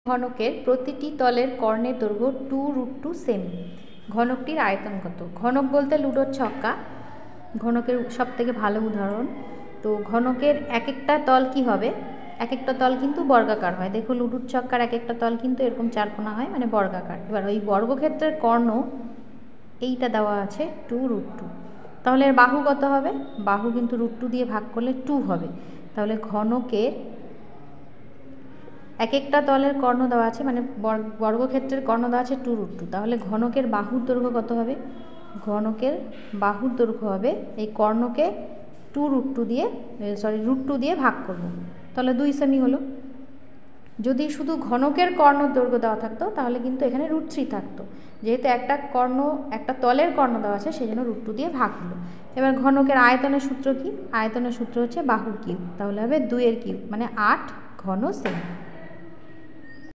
ঘনকের প্রতিটি তলের কর্ণের দৈর্ঘ্য 2√2 সেমি। ঘনকটির আয়তন কত? ঘনক বলতে লুডোর ছক্কা ঘনকের সবথেকে ভালো উদাহরণ। তো ঘনকের এক একটা তল কি হবে? এক একটা তল কিন্তু বর্গাকার হয়। দেখো লুডোর ছক্কার এক একটা তল কিন্তু এরকম চারকোনা হয়, মানে বর্গাকার। এবার ওই বর্গক্ষেত্রের কর্ণ এইটা দেওয়া আছে 2√2। তাহলে এর বাহু কত হবে? বাহু কিন্তু √2 দিয়ে ভাগ করলে 2 হবে। তাহলে ঘনকের এক একটা তলের কর্ণ দেওয়া আছে, মানে বর্গক্ষেত্রের কর্ণ দেওয়া আছে 2√2। তাহলে ঘনকের বাহুর দৈর্ঘ্য কত হবে? ঘনকের বাহুর দৈর্ঘ্য হবে এই কর্ণকে √2 দিয়ে ভাগ করব, তাহলে 2 সেমি হলো। যদি শুধু ঘনকের কর্ণর দৈর্ঘ্য দেওয়া থাকতো তাহলে কিন্তু এখানে √3 থাকতো। যেহেতু একটা তলের কর্ণ দেওয়া আছে সেই জন্য √2 দিয়ে ভাগ হলো। এবার ঘনকের আয়তনের সূত্র কি? আয়তনের সূত্র হচ্ছে বাহুর কিউব, তাহলে হবে 2 এর কিউব, মানে 8 ঘন সেমি।